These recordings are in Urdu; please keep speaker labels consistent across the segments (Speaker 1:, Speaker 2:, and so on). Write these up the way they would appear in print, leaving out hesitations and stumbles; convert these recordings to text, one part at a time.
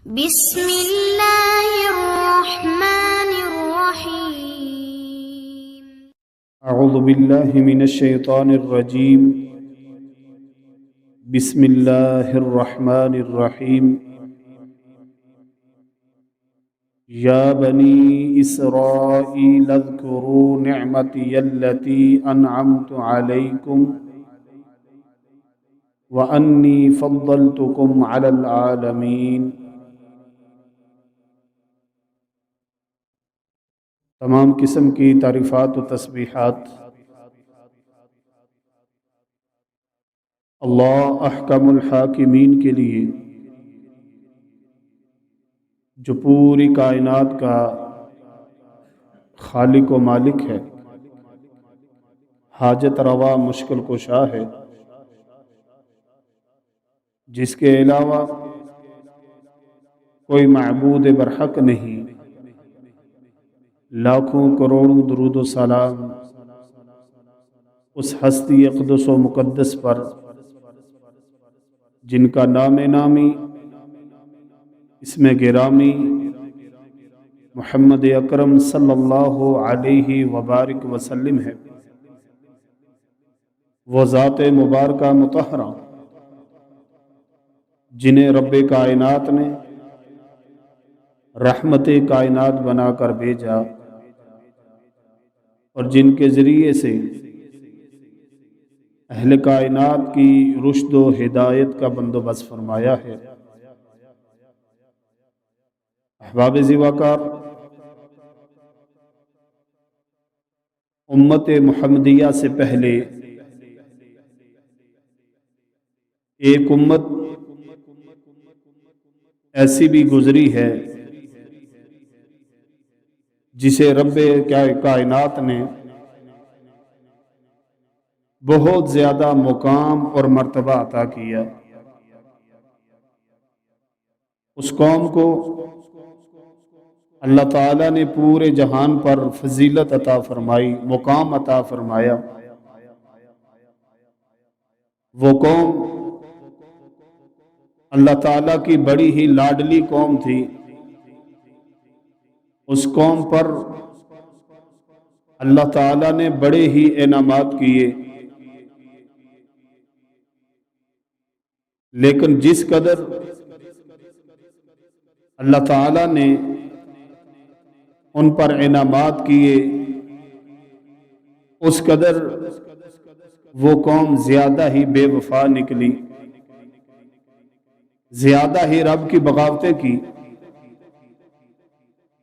Speaker 1: بسم اللہ الرحمن الرحیم۔
Speaker 2: اعوذ باللہ من الشیطان الرجیم۔ بسم اللہ الرحمن الرحیم۔ یا بنی اسرائیل اذکروا نعمتی التی انعمت علیکم وانی فضلتکم علی العالمین۔ تمام قسم کی تعریفات و تسبیحات اللہ احکم الحاکمین کے لیے، جو پوری کائنات کا خالق و مالک ہے، حاجت روا مشکل کشا ہے، جس کے علاوہ کوئی معبود برحق نہیں۔ لاکھوں کروڑوں درود و سلام اس ہستی اقدس و مقدس پر جن کا نام نامی، اسم گرامی محمد اکرم صلی اللہ علیہ وبارک وسلم ہے۔ وہ ذات مبارکہ مطہرہ جنہیں رب کائنات نے رحمت کائنات بنا کر بھیجا، اور جن کے ذریعے سے اہل کائنات کی رشد و ہدایت کا بندوبست فرمایا ہے۔ احباب زیواکار، امت محمدیہ سے پہلے ایک امت ایسی بھی گزری ہے جسے رب کائنات نے بہت زیادہ مقام اور مرتبہ عطا کیا۔ اس قوم کو اللہ تعالیٰ نے پورے جہان پر فضیلت عطا فرمائی، مقام عطا فرمایا۔ وہ قوم اللہ تعالیٰ کی بڑی ہی لاڈلی قوم تھی۔ اس قوم پر اللہ تعالیٰ نے بڑے ہی انعامات کیے، لیکن جس قدر اللہ تعالیٰ نے ان پر انعامات کیے، اس قدر وہ قوم زیادہ ہی بے وفا نکلی، زیادہ ہی رب کی بغاوتیں کی،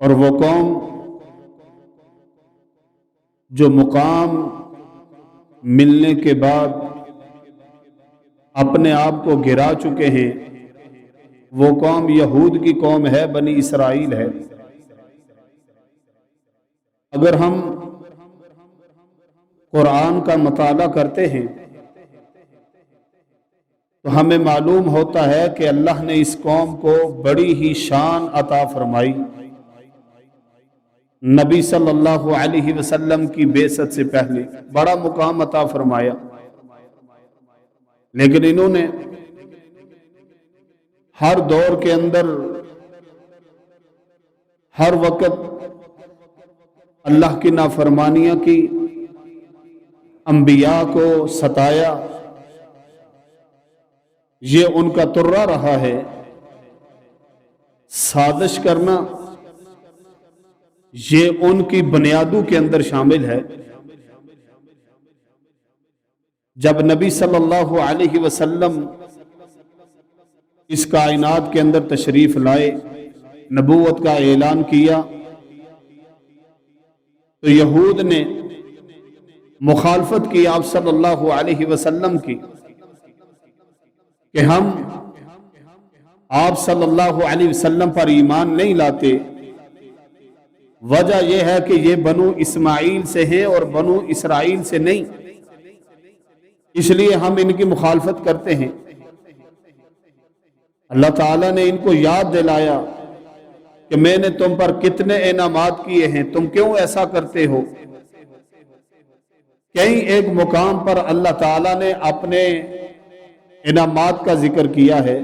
Speaker 2: اور وہ قوم جو مقام ملنے کے بعد اپنے آپ کو گرا چکے ہیں، وہ قوم یہود کی قوم ہے، بنی اسرائیل ہے۔ اگر ہم قرآن کا مطالعہ کرتے ہیں تو ہمیں معلوم ہوتا ہے کہ اللہ نے اس قوم کو بڑی ہی شان عطا فرمائی۔ نبی صلی اللہ علیہ وسلم کی بعثت سے پہلے بڑا مقام عطا فرمایا، لیکن انہوں نے ہر دور کے اندر ہر وقت اللہ کی نافرمانیاں کی، انبیاء کو ستایا۔ یہ ان کا طرہ رہا ہے، سازش کرنا یہ ان کی بنیادوں کے اندر شامل ہے۔ جب نبی صلی اللہ علیہ وسلم اس کائنات کے اندر تشریف لائے، نبوت کا اعلان کیا، تو یہود نے مخالفت کی آپ صلی اللہ علیہ وسلم کی کہ ہم آپ صلی اللہ علیہ وسلم پر ایمان نہیں لاتے۔ وجہ یہ ہے کہ یہ بنو اسماعیل سے ہیں اور بنو اسرائیل سے نہیں، اس لیے ہم ان کی مخالفت کرتے ہیں۔ اللہ تعالیٰ نے ان کو یاد دلایا کہ میں نے تم پر کتنے انعامات کیے ہیں، تم کیوں ایسا کرتے ہو؟ کہیں ایک مقام پر اللہ تعالیٰ نے اپنے انعامات کا ذکر کیا ہے،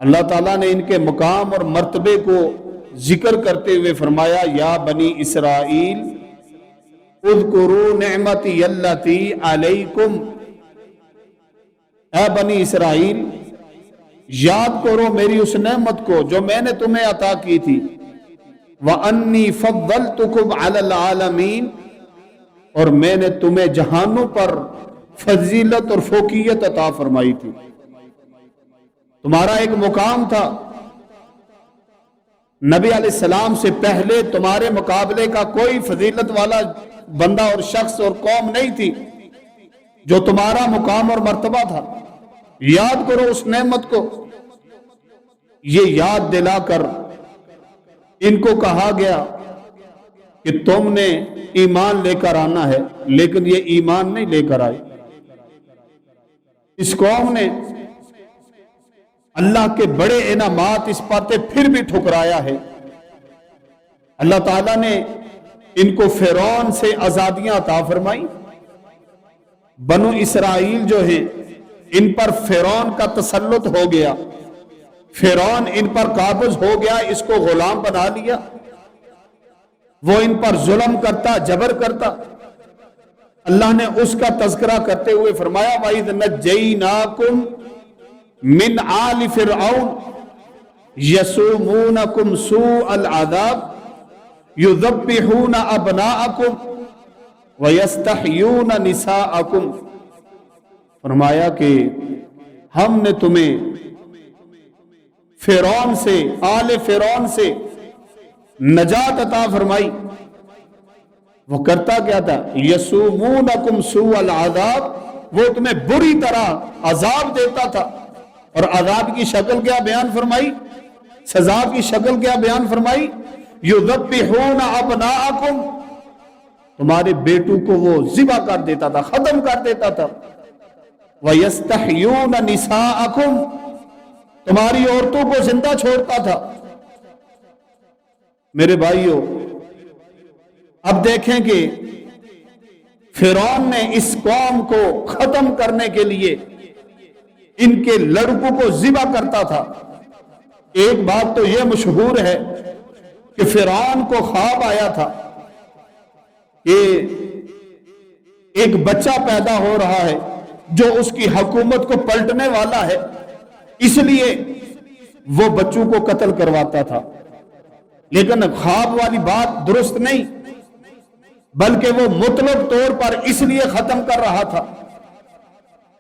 Speaker 2: اللہ تعالیٰ نے ان کے مقام اور مرتبے کو ذکر کرتے ہوئے فرمایا یا بنی اسرائیل اذکروا نعمتی اللتی علیکم، اے بنی اسرائیل یاد کرو میری اس نعمت کو جو میں نے تمہیں عطا کی تھی، وَأَنِّي فَضَّلْتُكُمْ عَلَى الْعَالَمِينَ، اور میں نے تمہیں جہانوں پر فضیلت اور فوقیت عطا فرمائی تھی۔ تمہارا ایک مقام تھا، نبی علیہ السلام سے پہلے تمہارے مقابلے کا کوئی فضیلت والا بندہ اور شخص اور قوم نہیں تھی جو تمہارا مقام اور مرتبہ تھا۔ یاد کرو اس نعمت کو۔ یہ یاد دلا کر ان کو کہا گیا کہ تم نے ایمان لے کر آنا ہے، لیکن یہ ایمان نہیں لے کر آئے۔ اس قوم نے اللہ کے بڑے انعامات اس پاتے پھر بھی ٹھکرایا ہے۔ اللہ تعالیٰ نے ان کو فرعون سے آزادیاں عطا فرمائی۔ بنو اسرائیل جو ہیں ان پر فرعون کا تسلط ہو گیا، فرعون ان پر قابض ہو گیا، اس کو غلام بنا لیا، وہ ان پر ظلم کرتا، جبر کرتا۔ اللہ نے اس کا تذکرہ کرتے ہوئے فرمایا وَإِذْ نَجَّيْنَاكُمْ مِنْ آلِ فِرْعَوْنَ يَسُومُونَكُمْ سُوءَ الْعَذَابِ يُذَبِّحُونَ أَبْنَاءَكُمْ وَيَسْتَحْيُونَ نِسَاءَكُمْ، فرمایا کہ ہم نے تمہیں فرعون سے، آل فرعون سے نجات عطا فرمائی۔ وہ کرتا کیا تھا؟ یسومونکم سوء العذاب، وہ تمہیں بری طرح عذاب دیتا تھا۔ اور عذاب کی شکل کیا بیان فرمائی؟ سزا کی شکل کیا بیان فرمائی؟ یذبحون ابناءکم، تمہارے بیٹوں کو وہ ذبح کر دیتا تھا، ختم کر دیتا تھا۔ وَيَسْتَحْيُونَ نِسَاءَكُمْ، تمہاری عورتوں کو زندہ چھوڑتا تھا۔ میرے بھائیوں، اب دیکھیں کہ فرعون نے اس قوم کو ختم کرنے کے لیے ان کے لڑکوں کو ذبح کرتا تھا۔ ایک بات تو یہ مشہور ہے کہ فرعون کو خواب آیا تھا کہ ایک بچہ پیدا ہو رہا ہے جو اس کی حکومت کو پلٹنے والا ہے، اس لیے وہ بچوں کو قتل کرواتا تھا۔ لیکن خواب والی بات درست نہیں، بلکہ وہ مطلق طور پر اس لیے ختم کر رہا تھا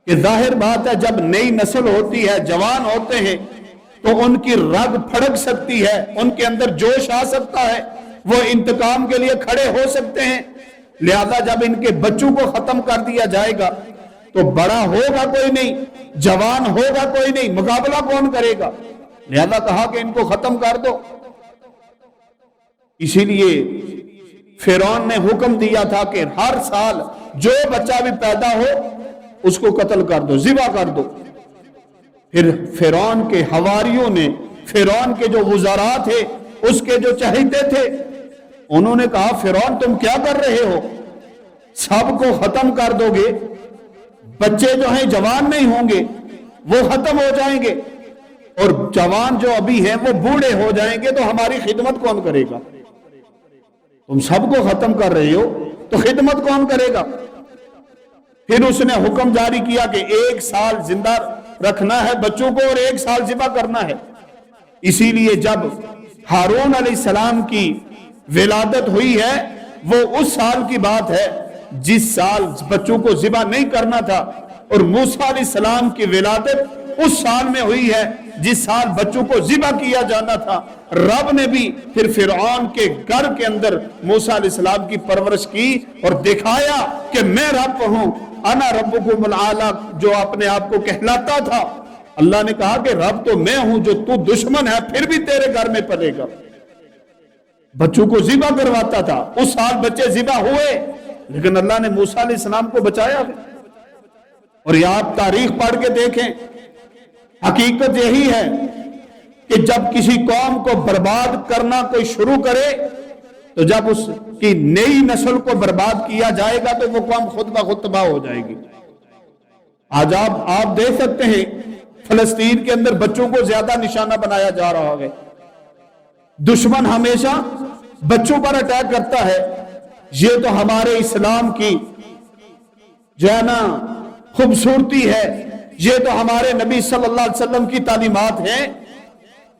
Speaker 2: کہ ظاہر بات ہے جب نئی نسل ہوتی ہے، جوان ہوتے ہیں، تو ان کی رگ پھڑک سکتی ہے، ان کے اندر جوش آ سکتا ہے، وہ انتقام کے لیے کھڑے ہو سکتے ہیں۔ لہذا جب ان کے بچوں کو ختم کر دیا جائے گا تو بڑا ہوگا کوئی نہیں، جوان ہوگا کوئی نہیں، مقابلہ کون کرے گا؟ لہذا کہا کہ ان کو ختم کر دو۔ اسی لیے فرعون نے حکم دیا تھا کہ ہر سال جو بچہ بھی پیدا ہو اس کو قتل کر دو، ذبح کر دو۔ پھر فرعون کے حواریوں نے، فرعون کے جو وزراء تھے، اس کے جو چہیتے تھے، انہوں نے کہا فرعون تم کیا کر رہے ہو؟ سب کو ختم کر دو گے، بچے جو ہیں جوان نہیں ہوں گے، وہ ختم ہو جائیں گے، اور جوان جو ابھی ہیں وہ بوڑھے ہو جائیں گے، تو ہماری خدمت کون کرے گا؟ تم سب کو ختم کر رہے ہو تو خدمت کون کرے گا؟ پھر اس نے حکم جاری کیا کہ 1 سال زندہ رکھنا ہے بچوں کو اور 1 سال ذبح کرنا ہے۔ اسی لیے جب ہارون علیہ السلام کی ولادت ہوئی ہے، وہ اس سال کی بات ہے جس سال بچوں کو ذبح نہیں کرنا تھا، اور موسیٰ علیہ السلام کی ولادت اس سال میں ہوئی ہے جس سال بچوں کو ذبح کیا جانا تھا۔ رب نے بھی پھر فرعون کے گھر کے اندر موسیٰ علیہ السلام کی پرورش کی اور دکھایا کہ میں رب ہوں، انا ربکم الاعلی، جو اپنے آپ کو کہلاتا تھا۔ اللہ نے کہا کہ رب تو میں ہوں، جو تو دشمن ہے پھر بھی تیرے گھر میں پلے گا۔ بچوں کو ذبح کرواتا تھا، اس سال بچے ذبح ہوئے، لیکن اللہ نے موسیٰ علیہ السلام کو بچایا۔ اور یہ آپ تاریخ پڑھ کے دیکھیں، حقیقت یہی ہے کہ جب کسی قوم کو برباد کرنا کوئی شروع کرے تو جب اس کی نئی نسل کو برباد کیا جائے گا تو وہ قوم خود بخود تباہ ہو جائے گی۔ آج آپ دیکھ سکتے ہیں فلسطین کے اندر بچوں کو زیادہ نشانہ بنایا جا رہا ہے. دشمن ہمیشہ بچوں پر اٹیک کرتا ہے. یہ تو ہمارے اسلام کی جو ہے نا خوبصورتی ہے, یہ تو ہمارے نبی صلی اللہ علیہ وسلم کی تعلیمات ہیں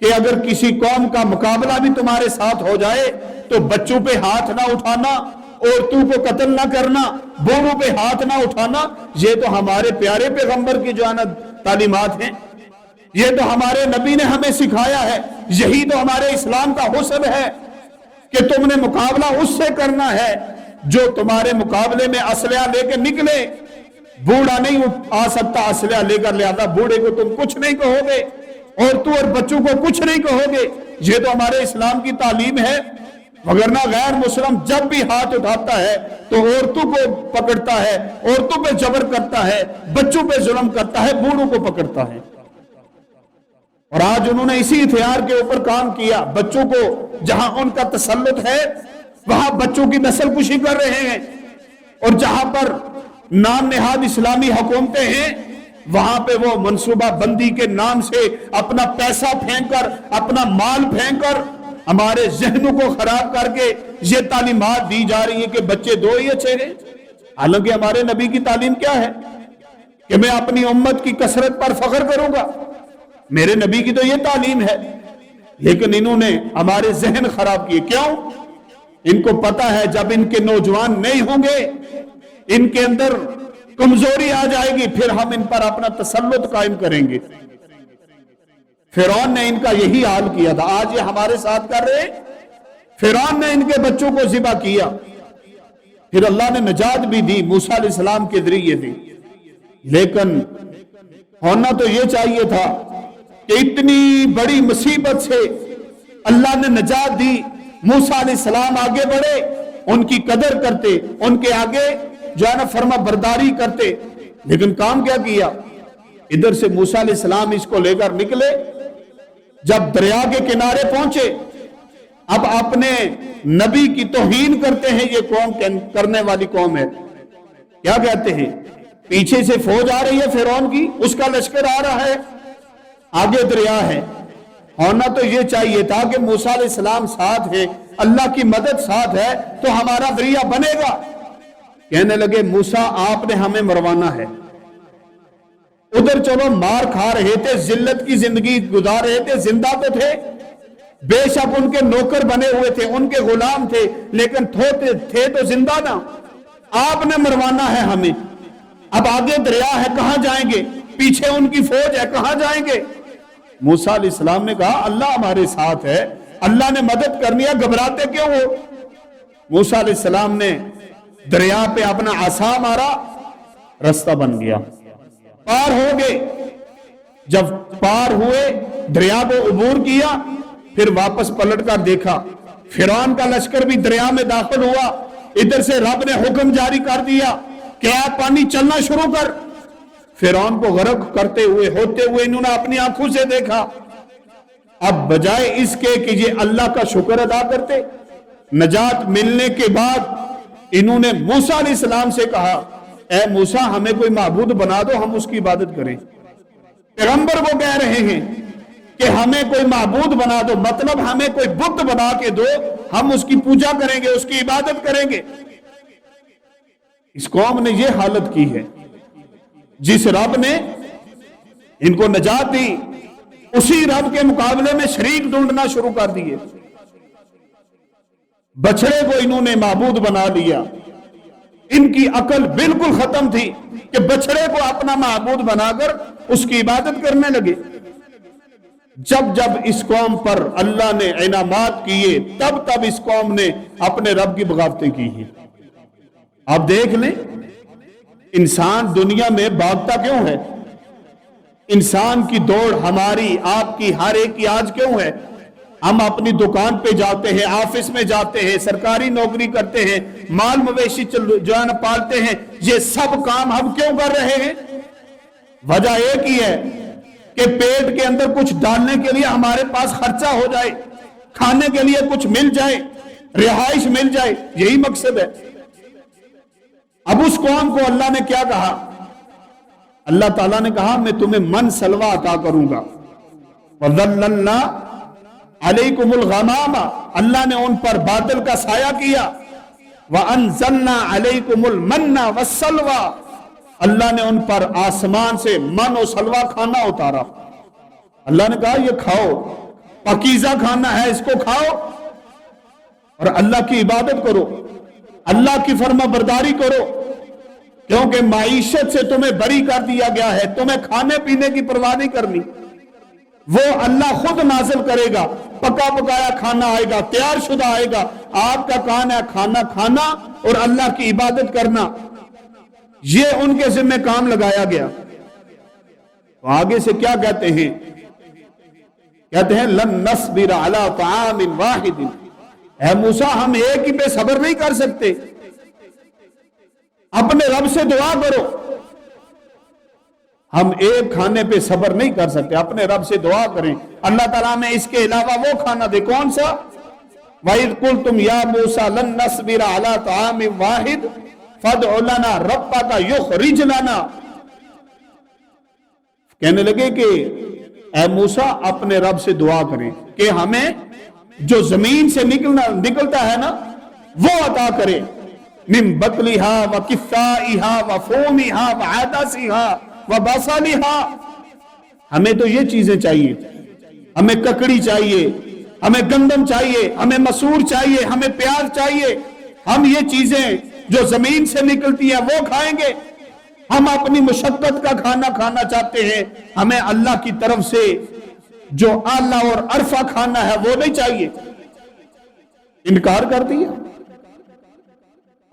Speaker 2: کہ اگر کسی قوم کا مقابلہ بھی تمہارے ساتھ ہو جائے تو بچوں پہ ہاتھ نہ اٹھانا, عورتوں کو قتل نہ کرنا, بوڑھوں پہ ہاتھ نہ اٹھانا. یہ تو ہمارے پیارے پیغمبر کی جو ہے نا تعلیمات ہیں, یہ تو ہمارے نبی نے ہمیں سکھایا ہے. یہی تو ہمارے اسلام کا حسن ہے کہ تم نے مقابلہ اس سے کرنا ہے جو تمہارے مقابلے میں اسلحہ لے کے نکلے. بوڑھا نہیں آ سکتا اسلحہ لے کر, لہذا بوڑھے کو تم کچھ نہیں کہو گے, عورتوں اور بچوں کو کچھ نہیں کہو گے. یہ تو ہمارے اسلام کی تعلیم ہے. وگرنہ غیر مسلم جب بھی ہاتھ اٹھاتا ہے تو عورتوں کو پکڑتا ہے, عورتوں پہ جبر کرتا ہے, بچوں پہ ظلم کرتا ہے, بوڑھوں کو پکڑتا ہے. اور آج انہوں نے اسی ہتھیار کے اوپر کام کیا. بچوں کو جہاں ان کا تسلط ہے وہاں بچوں کی نسل کشی کر رہے ہیں, اور جہاں پر نام نہاد اسلامی حکومتیں ہیں وہاں پہ وہ منصوبہ بندی کے نام سے اپنا پیسہ پھینک کر, اپنا مال پھینک کر ہمارے ذہنوں کو خراب کر کے یہ تعلیمات دی جا رہی ہیں کہ بچے دو ہی اچھے ہیں. حالانکہ ہمارے نبی کی تعلیم کیا ہے کہ میں اپنی امت کی کثرت پر فخر کروں گا. میرے نبی کی تو یہ تعلیم ہے, لیکن انہوں نے ہمارے ذہن خراب کیے. کیوں؟ ان کو پتا ہے جب ان کے نوجوان نہیں ہوں گے, ان کے اندر کمزوری آ جائے گی, پھر ہم ان پر اپنا تسلط قائم کریں گے. فرعون نے ان کا یہی حال کیا تھا, آج یہ ہمارے ساتھ کر رہے. فرعون نے ان کے بچوں کو ذبح کیا, پھر اللہ نے نجات بھی دی موسیٰ علیہ السلام کے ذریعے دی. لیکن ہونا تو یہ چاہیے تھا کہ اتنی بڑی مصیبت سے اللہ نے نجات دی, موسیٰ علیہ السلام آگے بڑھے, ان کی قدر کرتے, ان کے آگے جو ہے نا فرما برداری کرتے. لیکن کام کیا کیا؟ ادھر سے موسیٰ علیہ السلام اس کو لے کر نکلے, جب دریا کے کنارے پہنچے اب اپنے نبی کی توہین کرتے ہیں. یہ قوم کرنے والی قوم ہے. کیا کہتے ہیں؟ پیچھے سے فوج آ رہی ہے فرعون کی, اس کا لشکر آ رہا ہے, آگے دریا ہے. ہونا تو یہ چاہیے تھا کہ موسیٰ علیہ السلام ساتھ ہے, اللہ کی مدد ساتھ ہے تو ہمارا دریا بنے گا. کہنے لگے موسیٰ آپ نے ہمیں مروانا ہے. ادھر چلو مار کھا رہے تھے, ذلت کی زندگی گزار رہے تھے, زندہ تو تھے, بے شک ان کے نوکر بنے ہوئے تھے, ان کے غلام تھے, لیکن تھے تو زندہ نا. آپ نے مروانا ہے ہمیں. اب آگے دریا ہے, کہاں جائیں گے؟ پیچھے ان کی فوج ہے, کہاں جائیں گے؟ موسیٰ علیہ السلام نے کہا اللہ ہمارے ساتھ ہے, اللہ نے مدد کرنی ہے, گھبراتے کیوں ہو؟ موسیٰ علیہ السلام نے دریا پہ اپنا عصا مارا, رستہ بن گیا, پار ہو گئے. جب پار ہوئے, دریا کو عبور کیا, پھر واپس پلٹ کر دیکھا فرعون کا لشکر بھی دریا میں داخل ہوا. ادھر سے رب نے حکم جاری کر دیا کہ آپ پانی چلنا شروع کر. فرعون کو غرق کرتے ہوئے ہوتے ہوئے انہوں نے اپنی آنکھوں سے دیکھا. اب بجائے اس کے کہ یہ اللہ کا شکر ادا کرتے, نجات ملنے کے بعد انہوں نے موسیٰ علیہ السلام سے کہا اے موسیٰ ہمیں کوئی معبود بنا دو, ہم اس کی عبادت کریں. پیغمبر وہ کہہ رہے ہیں کہ ہمیں کوئی معبود بنا دو, مطلب ہمیں کوئی بت بنا کے دو, ہم اس کی پوجا کریں گے, اس کی عبادت کریں گے. اس قوم نے یہ حالت کی ہے. جس رب نے ان کو نجات دی اسی رب کے مقابلے میں شریک ڈھونڈنا شروع کر دیے. بچڑے کو انہوں نے معبود بنا لیا. ان کی عقل بالکل ختم تھی کہ بچڑے کو اپنا معبود بنا کر اس کی عبادت کرنے لگے. جب جب اس قوم پر اللہ نے انعامات کیے تب اس قوم نے اپنے رب کی بغاوتیں کی ہیں. آپ دیکھ لیں انسان دنیا میں بھاگتا کیوں ہے؟ انسان کی دوڑ ہماری آپ کی ہر ایک کی آج کیوں ہے؟ ہم اپنی دکان پہ جاتے ہیں, آفس میں جاتے ہیں, سرکاری نوکری کرتے ہیں, مال مویشی جو ہے نا پالتے ہیں. یہ سب کام ہم کیوں کر رہے ہیں؟ وجہ ایک ہی ہے کہ پیٹ کے اندر کچھ ڈالنے کے لیے ہمارے پاس خرچہ ہو جائے, کھانے کے لیے کچھ مل جائے, رہائش مل جائے, یہی مقصد ہے. اب اس قوم کو اللہ نے کیا کہا اللہ تعالیٰ نے کہا میں تمہیں من سلوا عطا کروں گا. وَظَلَّلْنَا عَلَيْكُمُ الْغَمَامَ اللہ نے ان پر بادل کا سایہ کیا. وَأَنزَلْنَا عَلَيْكُمُ الْمَنَّ وَالسَّلْوَى اللہ نے ان پر آسمان سے من و سلوہ کھانا اتارا. اللہ نے کہا یہ کھاؤ، پاکیزہ کھانا ہے، اس کو کھاؤ اور اللہ کی عبادت کرو، اللہ کی فرما برداری کرو، کیونکہ معیشت سے تمہیں بری کر دیا گیا ہے. تمہیں کھانے پینے کی پرواہ نہیں کرنی، وہ اللہ خود نازل کرے گا. پکا پکایا کھانا آئے گا، تیار شدہ آئے گا. آپ کا کام ہے کھانا کھانا اور اللہ کی عبادت کرنا. یہ ان کے ذمہ کام لگایا گیا. تو آگے سے کیا کہتے ہیں؟ کہتے ہیں لن نصبر علی طعام واحد اے موسیٰ ہم ایک ہی پہ صبر نہیں کر سکتے، اپنے رب سے دعا کرو. ہم ایک کھانے پہ صبر نہیں کر سکتے، اپنے رب سے دعا کریں اللہ تعالیٰ میں اس کے علاوہ وہ کھانا دے. کون سا؟ وَإِذْ قُلْتُمْ يَا مُوسَى لَن نَّصْبِرَ عَلَىٰ طَعَامٍ وَاحِدٍ فَادْعُ لَنَا رَبَّكَ يُخْرِجْ لَنَا کہنے لگے کہ اے موسیٰ اپنے رب سے دعا کریں کہ ہمیں جو زمین سے نکلتا ہے نا وہ عطا کرے. من بطلها وکفائها وفومها وعدسها وبصلها ہمیں تو یہ چیزیں چاہیے، ہمیں ککڑی چاہیے، ہمیں گندم چاہیے، ہمیں مسور چاہیے، ہمیں پیاز چاہیے. ہم یہ چیزیں جو زمین سے نکلتی ہیں وہ کھائیں گے. ہم اپنی مشقت کا کھانا کھانا چاہتے ہیں، ہمیں اللہ کی طرف سے جو اعلیٰ اور عرفہ کھانا ہے وہ نہیں چاہیے. انکار کر دیا.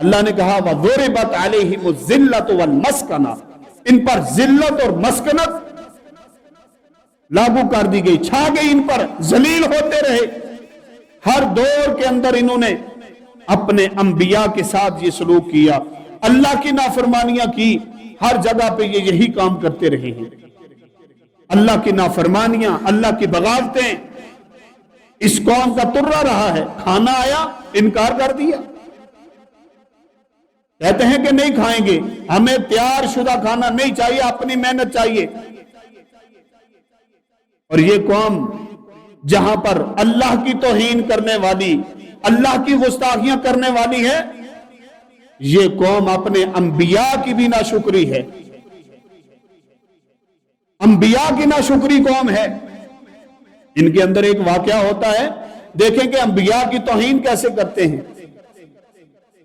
Speaker 2: اللہ نے کہا وَضُرِبَتْ عَلَيْهِمُ الذِّلَّةُ وَالْمَسْكَنَةُ ان پر ذلت اور مسکنت لاگو کر دی گئی، چھا گئی ان پر، ذلیل ہوتے رہے. ہر دور کے اندر انہوں نے اپنے انبیاء کے ساتھ یہ سلوک کیا، اللہ کی نافرمانیاں کی. ہر جگہ پہ یہ یہی کام کرتے رہے ہیں. اللہ کی نافرمانیاں، اللہ کی بغاوتیں اس قوم کا ترا رہا ہے. کھانا آیا انکار کر دیا، کہتے ہیں کہ نہیں کھائیں گے، ہمیں تیار شدہ کھانا نہیں چاہیے، اپنی محنت چاہیے. اور یہ قوم جہاں پر اللہ کی توہین کرنے والی، اللہ کی گستاخیاں کرنے والی ہے، یہ قوم اپنے انبیاء کی بھی ناشکری ہے، انبیاء کی ناشکری قوم ہے. ان کے اندر ایک واقعہ ہوتا ہے، دیکھیں کہ انبیاء کی توہین کیسے کرتے ہیں.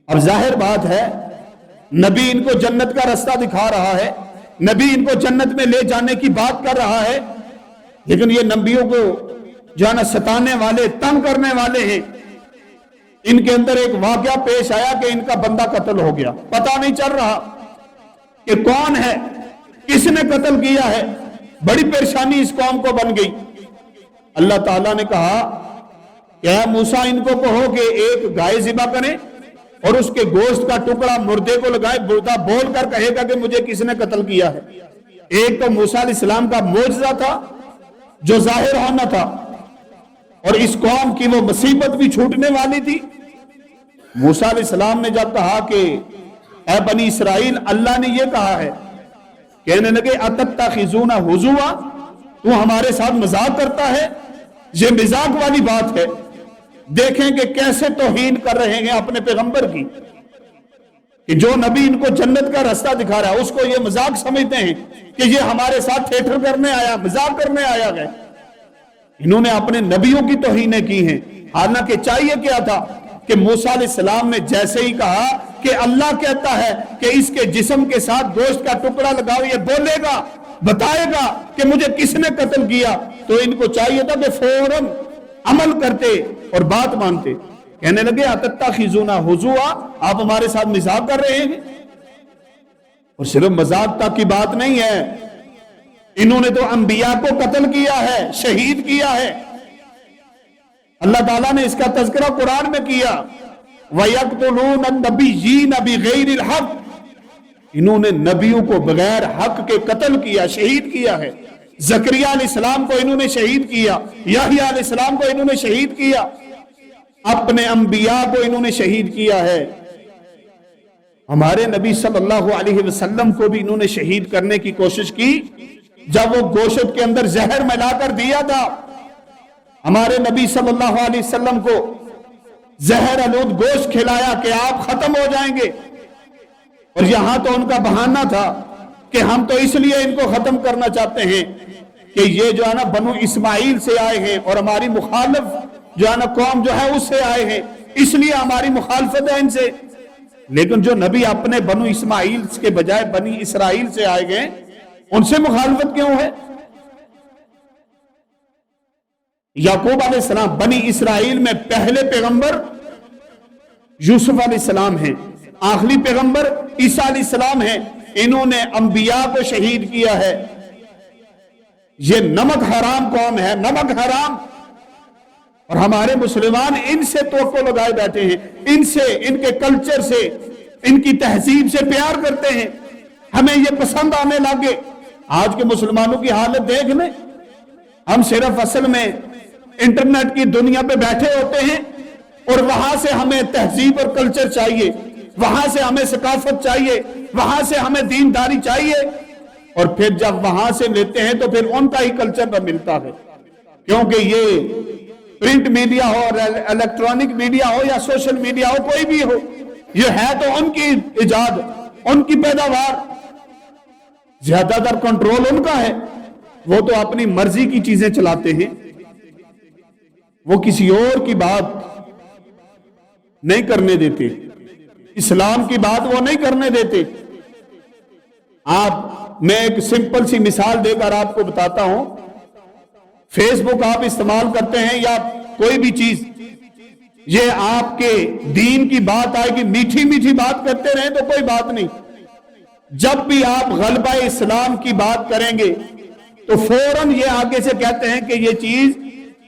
Speaker 2: اور ظاہر بات ہے نبی ان کو جنت کا رستہ دکھا رہا ہے، نبی ان کو جنت میں لے جانے کی بات کر رہا ہے، لیکن یہ نبیوں کو جو ہے نا ستانے والے، تنگ کرنے والے ہیں. ان کے اندر ایک واقعہ پیش آیا کہ ان کا بندہ قتل ہو گیا، پتہ نہیں چل رہا کہ کون ہے، کس نے قتل کیا ہے. بڑی پریشانی اس قوم کو بن گئی. اللہ تعالیٰ نے کہا کہ اے موسیٰ ان کو کہو کہ ایک گائے ذبح کریں اور اس کے گوشت کا ٹکڑا مردے کو لگائے، مردہ بول کر کہے گا کہ مجھے کس نے قتل کیا ہے. ایک تو موسیٰ علیہ السلام کا معجزہ تھا جو ظاہر ہونا تھا، اور اس قوم کی وہ مصیبت بھی چھوٹنے والی تھی. موسیٰ علیہ السلام نے جب کہا کہ اے بنی اسرائیل اللہ نے یہ کہا ہے، کہنے لگے اتتخذون ہزوا تو ہمارے ساتھ مذاق کرتا ہے. یہ مذاق والی بات ہے. دیکھیں کہ کیسے توہین کر رہے ہیں اپنے پیغمبر کی، کہ جو نبی ان کو جنت کا رستہ دکھا رہا ہے اس کو یہ مذاق سمجھتے ہیں کہ یہ ہمارے ساتھ تھیٹر کرنے آیا، مذاق کرنے آیا گئے. انہوں نے اپنے نبیوں کی توہینیں کی ہیں. حالانکہ چاہیے کیا تھا کہ موسیٰ علیہ السلام نے جیسے ہی کہا کہ اللہ کہتا ہے کہ اس کے جسم کے ساتھ گوشت کا ٹکڑا لگاؤ، یہ بولے گا، بتائے گا کہ مجھے کس نے قتل کیا، تو ان کو چاہیے تھا کہ فوراً عمل کرتے اور بات مانتے. کہنے لگے اتتخذون ہزوا آپ ہمارے ساتھ مذاق کر رہے ہیں. اور صرف مذاق تک کی بات نہیں ہے، انہوں نے تو انبیاء کو قتل کیا ہے، شہید کیا ہے. اللہ تعالیٰ نے اس کا تذکرہ قرآن میں کیا وَيَقْتُلُونَ النَّبِيِّينَ بِغَيْرِ الْحَقِّ انہوں نے نبیوں کو بغیر حق کے قتل کیا، شہید کیا ہے. زکریا علیہ السلام کو انہوں نے شہید کیا، یحییٰ علیہ السلام کو انہوں نے شہید کیا، اپنے انبیاء کو انہوں نے شہید کیا ہے. ہمارے نبی صلی اللہ علیہ وسلم کو بھی انہوں نے شہید کرنے کی کوشش کی جب وہ گوشت کے اندر زہر ملا کر دیا تھا. ہمارے نبی صلی اللہ علیہ وسلم کو زہر آلود گوشت کھلایا کہ آپ ختم ہو جائیں گے، اور یہاں تو ان کا بہانہ تھا کہ ہم تو اس لیے ان کو ختم کرنا چاہتے ہیں کہ یہ جو ہے نا بنو اسماعیل سے آئے ہیں اور ہماری مخالف جو ہے نا قوم جو ہے اس سے آئے ہیں، اس لیے ہماری مخالفت ہے ان سے. لیکن جو نبی اپنے بنو اسماعیل کے بجائے بنی اسرائیل سے آئے گئے، ان سے مخالفت کیوں ہے؟ یعقوب علیہ السلام بنی اسرائیل میں پہلے پیغمبر یوسف علیہ السلام ہیں، آخری پیغمبر عیسیٰ علیہ السلام ہیں. انہوں نے انبیاء کو شہید کیا ہے. یہ نمک حرام قوم ہے، نمک حرام. اور ہمارے مسلمان ان سے توقع لگائے بیٹھے ہیں، ان سے، ان کے کلچر سے، ان کی تہذیب سے پیار کرتے ہیں، ہمیں یہ پسند آنے لگے. آج کے مسلمانوں کی حالت دیکھ لیں. ہم صرف اصل میں انٹرنیٹ کی دنیا پہ بیٹھے ہوتے ہیں اور وہاں سے ہمیں تہذیب اور کلچر چاہیے، وہاں سے ہمیں ثقافت چاہیے، وہاں سے ہمیں دینداری چاہیے، اور پھر جب وہاں سے لیتے ہیں تو پھر ان کا ہی کلچر نہ ملتا ہے. کیونکہ یہ پرنٹ میڈیا ہو اور الیکٹرانک میڈیا ہو یا سوشل میڈیا ہو، کوئی بھی ہو، یہ ہے تو ان کی ایجاد، ان کی پیداوار. زیادہ تر کنٹرول ان کا ہے. وہ تو اپنی مرضی کی چیزیں چلاتے ہیں، وہ کسی اور کی بات نہیں کرنے دیتے، اسلام کی بات وہ نہیں کرنے دیتے. میں ایک سمپل سی مثال دے کر آپ کو بتاتا ہوں. فیس بک آپ استعمال کرتے ہیں یا کوئی بھی چیز، یہ آپ کے دین کی بات آئے گی، میٹھی میٹھی بات کرتے رہیں تو کوئی بات نہیں. جب بھی آپ غلبہ اسلام کی بات کریں گے تو فوراً یہ آگے سے کہتے ہیں کہ یہ چیز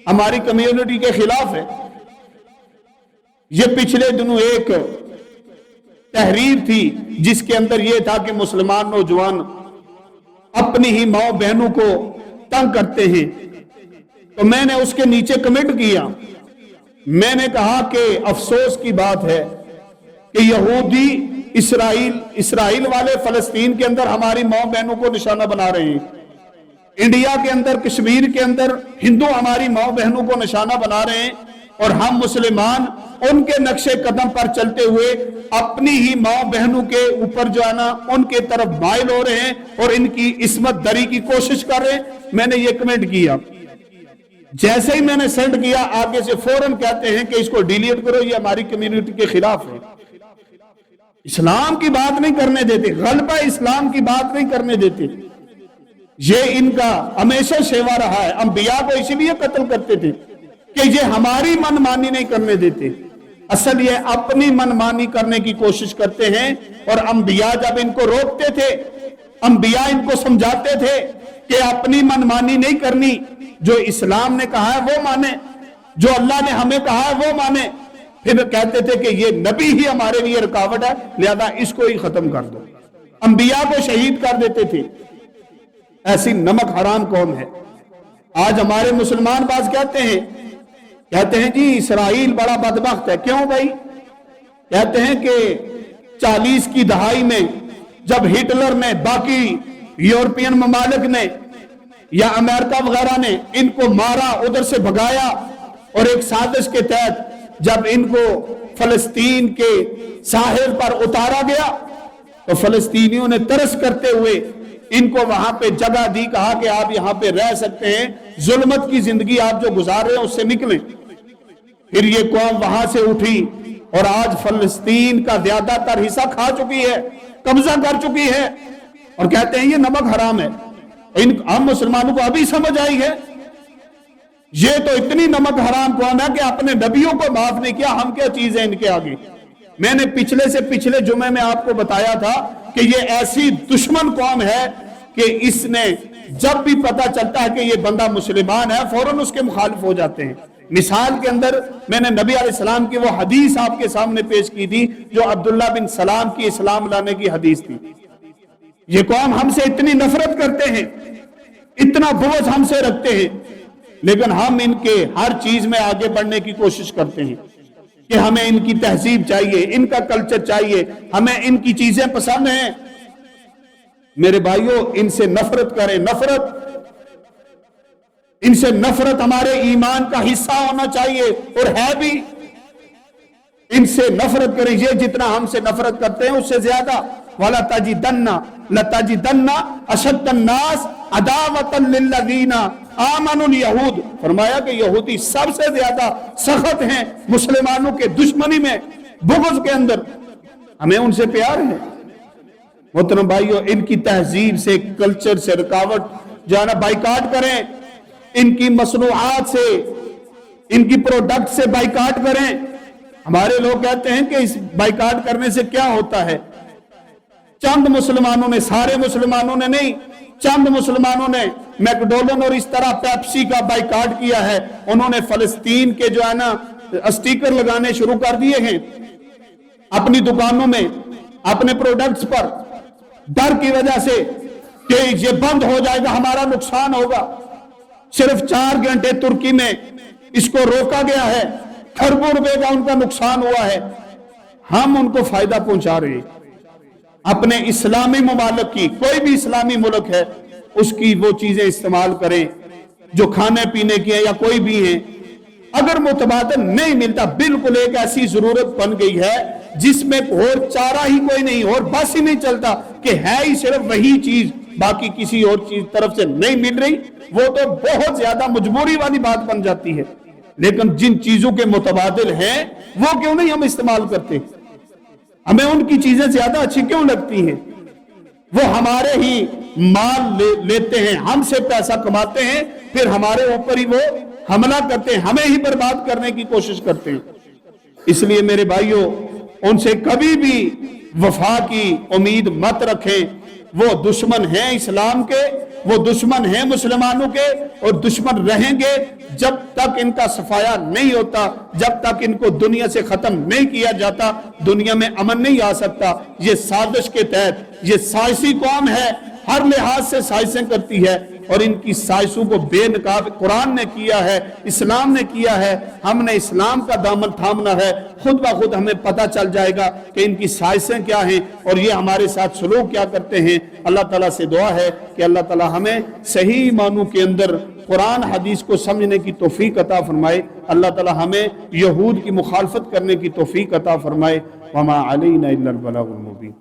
Speaker 2: ہماری کمیونٹی کے خلاف ہے. یہ پچھلے دنوں ایک تحریر تھی جس کے اندر یہ تھا کہ مسلمان نوجوان اپنی ہی ماں بہنوں کو تنگ کرتے ہیں. تو میں نے اس کے نیچے کمنٹ کیا، میں نے کہا کہ افسوس کی بات ہے کہ یہودی اسرائیل والے فلسطین کے اندر ہماری ماں بہنوں کو نشانہ بنا رہے ہیں. انڈیا کے اندر، کشمیر کے اندر ہندو ہماری ماں بہنوں کو نشانہ بنا رہے ہیں، اور ہم مسلمان ان کے نقش قدم پر چلتے ہوئے اپنی ہی ماں بہنوں کے اوپر جو ہے نا ان کے طرف مائل ہو رہے ہیں اور ان کی عصمت دری کی کوشش کر رہے ہیں. میں نے یہ کمنٹ کیا. جیسے ہی میں نے سینڈ کیا، آگے سے فوراً کہتے ہیں کہ اس کو ڈیلیٹ کرو، یہ ہماری کمیونٹی کے خلاف ہے. اسلام کی بات نہیں کرنے دیتے، غلبہ اسلام کی بات نہیں کرنے دیتے. یہ ان کا ہمیشہ شیوا رہا ہے. انبیاء کو اسی لیے قتل کرتے تھے کہ یہ ہماری من مانی نہیں کرنے دیتے. اصل یہ اپنی من مانی کرنے کی کوشش کرتے ہیں. اور انبیاء جب ان کو روکتے تھے، انبیاء ان کو سمجھاتے تھے کہ اپنی من مانی نہیں کرنی، جو اسلام نے کہا ہے وہ مانے، جو اللہ نے ہمیں کہا ہے وہ مانے. پھر کہتے تھے کہ یہ نبی ہی ہمارے لیے رکاوٹ ہے، لہذا اس کو ہی ختم کر دو. انبیاء کو شہید کر دیتے تھے. ایسی نمک حرام قوم ہے. آج ہمارے مسلمان باز کہتے ہیں جی اسرائیل بڑا بدبخت ہے. کیوں بھائی؟ کہتے ہیں کہ 40 کی دہائی میں جب ہٹلر نے، باقی یورپین ممالک نے یا امریکہ وغیرہ نے ان کو مارا، ادھر سے بھگایا، اور ایک سازش کے تحت جب ان کو فلسطین کے ساحل پر اتارا گیا تو فلسطینیوں نے ترس کرتے ہوئے ان کو وہاں پہ جگہ دی، کہا کہ آپ یہاں پہ رہ سکتے ہیں، ظلمت کی زندگی آپ جو گزار رہے ہیں اس سے نکلیں. پھر یہ قوم وہاں سے اٹھی اور آج فلسطین کا زیادہ تر حصہ کھا چکی ہے، قبضہ کر چکی ہے، اور کہتے ہیں یہ نمک حرام ہے. ہم مسلمانوں کو ابھی سمجھ آئی ہے یہ تو اتنی نمک حرام قوم ہے کہ اپنے نبیوں کو معاف نہیں کیا، ہم کیا چیز ہے ان کے آگے. میں نے پچھلے جمعے میں آپ کو بتایا تھا کہ یہ ایسی دشمن قوم ہے کہ اس نے جب بھی پتا چلتا ہے کہ یہ بندہ مسلمان ہے فوراً اس کے مخالف ہو جاتے ہیں. مثال کے اندر میں نے نبی علیہ السلام کی وہ حدیث آپ کے سامنے پیش کی تھی جو عبداللہ بن سلام کی اسلام لانے کی حدیث تھی. یہ قوم ہم سے اتنی نفرت کرتے ہیں، اتنا بغض ہم سے رکھتے ہیں، لیکن ہم ان کے ہر چیز میں آگے بڑھنے کی کوشش کرتے ہیں. کہ ہمیں ان کی تہذیب چاہیے، ان کا کلچر چاہیے، ہمیں ان کی چیزیں پسند ہیں۔ میرے بھائیوں، ان سے نفرت کریں، نفرت، ان سے نفرت ہمارے ایمان کا حصہ ہونا چاہیے، اور ہے بھی۔ ان سے نفرت کریں، یہ جتنا ہم سے نفرت کرتے ہیں اس سے زیادہ۔ لَتَجِدَنَّ أَشَدَّ النَّاسِ عَدَاوَةً لِلَّذِينَ آمَنُوا الْيَهُودِ، فرمایا کہ یہودی سب سے زیادہ سخت ہیں مسلمانوں کے دشمنی میں، بغض کے اندر۔ ہمیں ان سے پیار ہے۔ محترم بھائیوں، ان کی تہذیب سے، کلچر سے رکاوٹ جو ہے نا، بائیکاٹ کریں، ان کی مصنوعات سے، ان کی پروڈکٹ سے بائیکاٹ کریں۔ ہمارے لوگ کہتے ہیں کہ اس بائیکاٹ کرنے سے کیا ہوتا ہے؟ چند مسلمانوں نے، سارے مسلمانوں نے نہیں، چند مسلمانوں نے میکڈونلڈ اور اس طرح پیپسی کا بائیکاٹ کیا ہے۔ انہوں نے فلسطین کے جو ہے نا اسٹیکر لگانے شروع کر دیے ہیں اپنی دکانوں میں، اپنے پروڈکٹس پر، ڈر کی وجہ سے کہ یہ بند ہو جائے گا، ہمارا نقصان ہوگا۔ صرف 4 گھنٹے ترکی میں اس کو روکا گیا ہے، کھربوں روپے کا ان کا نقصان ہوا ہے۔ ہم ان کو فائدہ پہنچا رہے ہیں۔ اپنے اسلامی ممالک کی، کوئی بھی اسلامی ملک ہے اس کی وہ چیزیں استعمال کریں جو کھانے پینے کی ہیں یا کوئی بھی ہیں۔ اگر متبادل نہیں ملتا، بالکل ایک ایسی ضرورت بن گئی ہے جس میں اور چارہ ہی کوئی نہیں، اور بس ہی نہیں چلتا کہ ہے ہی صرف وہی چیز، باقی کسی اور چیز طرف سے نہیں مل رہی، وہ تو بہت زیادہ مجبوری والی بات بن جاتی ہے۔ لیکن جن چیزوں کے متبادل ہیں وہ کیوں نہیں ہم استعمال کرتے؟ ہمیں ان کی چیزیں زیادہ اچھی کیوں لگتی ہیں؟ وہ ہمارے ہی مال لیتے ہیں، ہم سے پیسہ کماتے ہیں، پھر ہمارے اوپر ہی وہ حملہ کرتے ہیں، ہمیں ہی برباد کرنے کی کوشش کرتے ہیں۔ اس لیے میرے بھائیوں، ان سے کبھی بھی وفا کی امید مت رکھیں۔ وہ دشمن ہیں اسلام کے، وہ دشمن ہیں مسلمانوں کے، اور دشمن رہیں گے جب تک ان کا صفایا نہیں ہوتا، جب تک ان کو دنیا سے ختم نہیں کیا جاتا، دنیا میں امن نہیں آ سکتا۔ یہ سازش کے تحت، یہ سائنسی قوم ہے، ہر لحاظ سے سائنسیں کرتی ہے، اور ان کی سائنسوں کو بے نقاب قرآن نے کیا ہے، اسلام نے کیا ہے۔ ہم نے اسلام کا دامن تھامنا ہے، خود بخود ہمیں پتہ چل جائے گا کہ ان کی سائنسیں کیا ہیں اور یہ ہمارے ساتھ سلوک کیا کرتے ہیں۔ اللہ تعالیٰ سے دعا ہے کہ اللہ تعالیٰ ہمیں صحیح معنوں کے اندر قرآن حدیث کو سمجھنے کی توفیق عطا فرمائے۔ اللہ تعالیٰ ہمیں یہود کی مخالفت کرنے کی توفیق عطا فرمائے۔ وما علینا الا البلاغ المبین۔